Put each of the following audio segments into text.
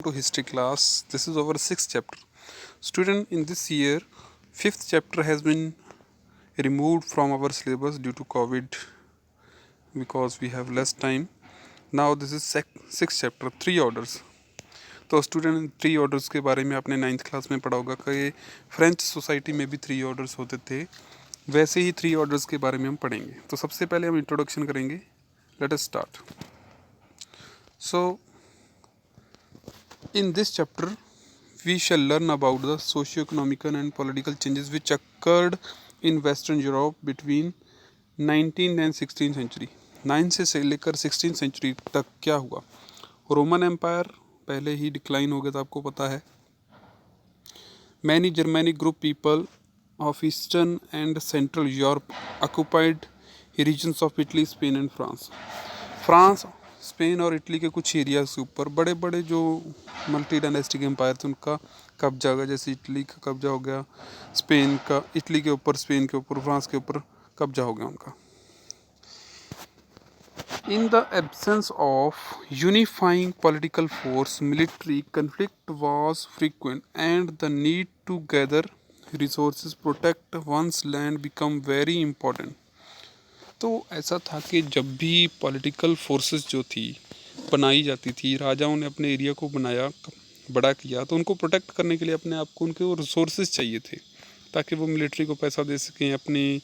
To history class. This is our sixth chapter. Student, in this year, fifth chapter has been removed from our syllabus due to COVID because we have less time. Now this is sixth chapter, three orders. तो student three orders के बारे में आपने ninth class में पढ़ा होगा कि French society में भी थ्री ऑर्डर्स होते थे, वैसे ही थ्री ऑर्डर्स के बारे में हम पढ़ेंगे. तो सबसे पहले हम इंट्रोडक्शन करेंगे. Let us start. So in this chapter, we shall learn about the socio-economical and political changes which occurred in Western Europe between 19th and 16th century. 9 से लेकर 16th century तक क्या हुआ. रोमन एम्पायर पहले ही decline हो गया था, आपको पता है. Many Germanic group people of Eastern and Central Europe occupied regions of Italy, Spain and France. France, Spain और इटली के कुछ एरियाज के ऊपर बड़े बड़े जो मल्टी डायनेस्टिक एम्पायर थे उनका कब्जा हो गया. जैसे इटली का कब्जा हो गया, स्पेन का इटली के ऊपर, स्पेन के ऊपर, फ्रांस के ऊपर कब्जा हो गया उनका. In the absence of unifying political force, military conflict was frequent and the need to gather resources, protect one's land become very important. तो ऐसा था कि जब भी पॉलिटिकल फोर्सेस जो थी बनाई जाती थी, राजाओं ने अपने एरिया को बनाया, बड़ा किया, तो उनको प्रोटेक्ट करने के लिए अपने आप को उनके रिसोर्सेज चाहिए थे ताकि वो मिलिट्री को पैसा दे सकें, अपनी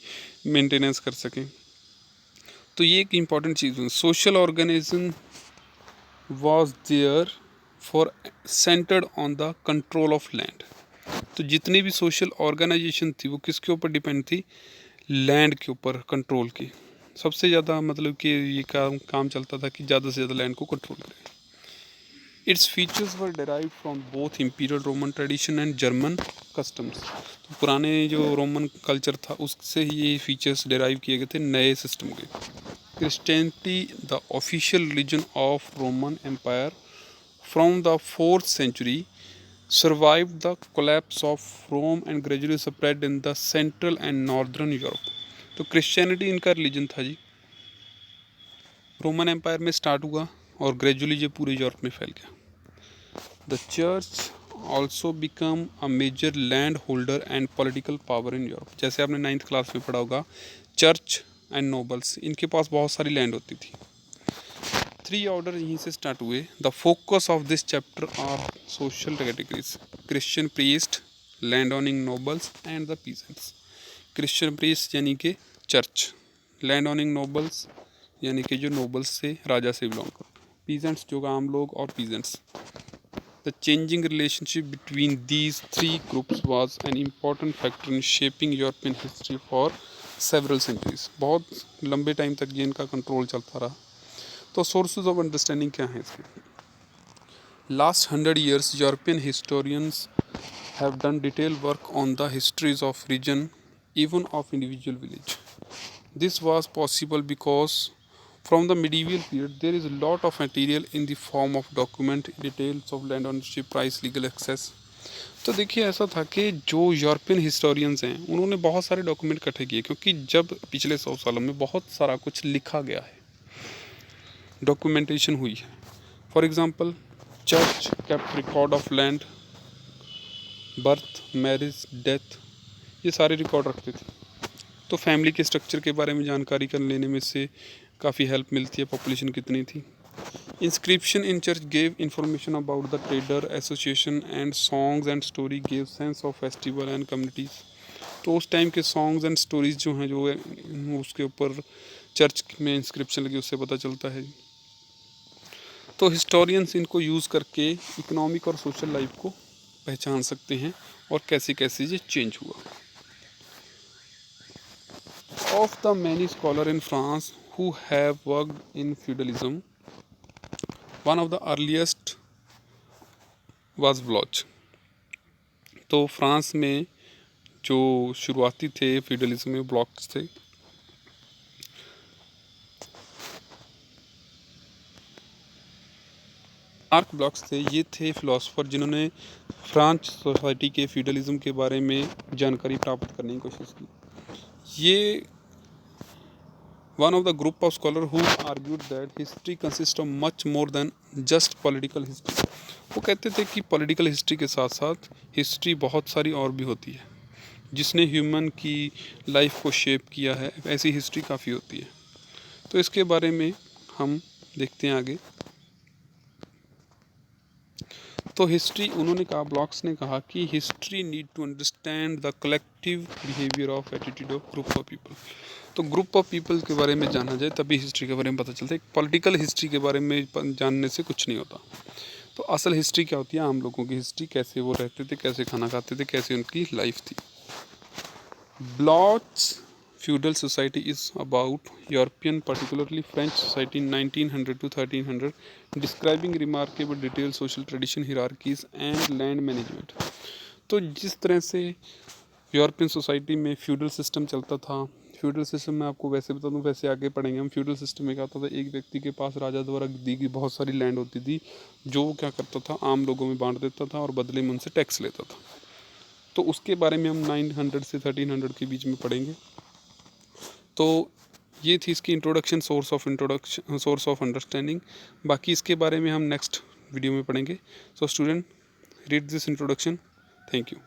मेंटेनेंस कर सकें. तो ये एक इम्पॉर्टेंट चीज़ है. Social organisation was there for centred on the control of land. तो जितनी भी सोशल ऑर्गेनाइजेशन थी वो किसके ऊपर डिपेंड थी? लैंड के ऊपर कंट्रोल की. सबसे ज़्यादा मतलब कि ये काम चलता था कि ज़्यादा से ज़्यादा लैंड को कंट्रोल करें. Its features were derive from both imperial Roman tradition and German customs. तो पुराने जो रोमन कल्चर था उससे ही ये फीचर्स डिराइव किए गए थे नए सिस्टम के. Christianity the official religion of Roman Empire from the 4th century survived the collapse of Rome and gradually spread in the central and northern Europe. तो क्रिश्चियनिटी इनका रिलीजन था जी, रोमन एम्पायर में स्टार्ट हुआ और gradually ये पूरे Europe में फैल गया. The church also become a major land holder and political power in Europe. जैसे आपने नाइन्थ क्लास में पढ़ा होगा, चर्च एंड नोबल्स, इनके पास बहुत सारी लैंड होती थी. थ्री ऑर्डर यहीं से स्टार्ट हुए. The focus of this chapter are social categories: Christian priest, land owning nobles and the peasants. Christian priest यानी कि चर्च, लैंड ओनिंग नोबल्स यानी कि जो नोबल्स से, राजा से बिलोंग करते, पीजेंट्स जो आम लोग, और peasants. The changing relationship between these three groups was an important factor in shaping European history for several centuries. बहुत लंबे टाइम तक ये इनका कंट्रोल चलता रहा. तो सोर्सेज ऑफ अंडरस्टैंडिंग क्या है इसके? Last 100 years European historians have done detail work on the histories of region, even of individual village. This was possible because from the medieval period there is a lot of material in the form of document, details of land ownership, price, legal access. तो देखिए ऐसा था कि जो European historians हैं उन्होंने बहुत सारे डॉक्यूमेंट इकट्ठे किए, क्योंकि जब पिछले 100 सालों में बहुत सारा कुछ लिखा गया है, डॉक्यूमेंटेशन हुई है. For example, church kept record of land, birth, marriage, death, ये सारे रिकॉर्ड रखते थे. तो फैमिली के स्ट्रक्चर के बारे में जानकारी कर लेने में से काफ़ी हेल्प मिलती है, पॉपुलेशन कितनी थी. Inscription in church gave information about the trader association and songs and story gave sense of festival and communities. तो उस टाइम के सॉन्ग्स एंड स्टोरीज जो हैं, जो है उसके ऊपर चर्च में इंस्क्रिप्शन लगी, उससे पता चलता है. तो हिस्टोरियंस इनको यूज़ करके इकोनॉमिक और सोशल लाइफ को पहचान सकते हैं और कैसे कैसे ये चेंज हुआ. Of the many scholars in France who have worked in feudalism, one of the earliest was Bloch. तो फ्रांस में जो शुरुआती थे फ्यूडलिज्म में, ब्लॉक्स थे. मार्क ब्लॉक्स थे, ये थे फिलोसोफर जिन्होंने फ्रांस सोसाइटी के फ्यूडलिज्म के बारे में जानकारी प्राप्त करने की कोशिश की. ये one of the group of scholars who argued that history consists of much more than just political history. वो कहते थे कि पॉलिटिकल हिस्ट्री के साथ साथ हिस्ट्री बहुत सारी और भी होती है, जिसने ह्यूमन की लाइफ को शेप किया है, ऐसी हिस्ट्री काफ़ी होती है। तो इसके बारे में हम देखते हैं आगे। तो हिस्ट्री उन्होंने कहा, ब्लॉक्स ने कहा कि history need to understand the collective behaviour of attitude of group of people. तो ग्रुप ऑफ पीपल के बारे में जाना जाए तभी हिस्ट्री के बारे में पता चलता है। पॉलिटिकल हिस्ट्री के बारे में जानने से कुछ नहीं होता। तो असल हिस्ट्री क्या होती है, आम लोगों की हिस्ट्री, कैसे वो रहते थे, कैसे खाना खाते थे, कैसे उनकी लाइफ थी। Blotch feudal society is about European, particularly French society in 1900 to 1300, describing remarkable detailed social tradition, hierarchies and land management। तो जिस तरह से यूरोपियन सोसाइटी में फ्यूडल सिस्टम चलता था, फ्यूडल सिस्टम में आपको वैसे बता दूं, वैसे आगे पढ़ेंगे हम। फ्यूडल सिस्टम में क्या होता था, एक व्यक्ति के पास राजा द्वारा दी गई बहुत सारी लैंड होती थी, जो वो क्या करता था, आम लोगों में बांट देता था और बदले में उनसे टैक्स लेता था। तो उसके बारे में हम 900 से 1300 के बीच में पढ़ेंगे। तो ये थी इसकी इंट्रोडक्शन, सोर्स ऑफ अंडरस्टैंडिंग। बाकी इसके बारे में हम नेक्स्ट वीडियो में पढ़ेंगे। So student, read this introduction. Thank you.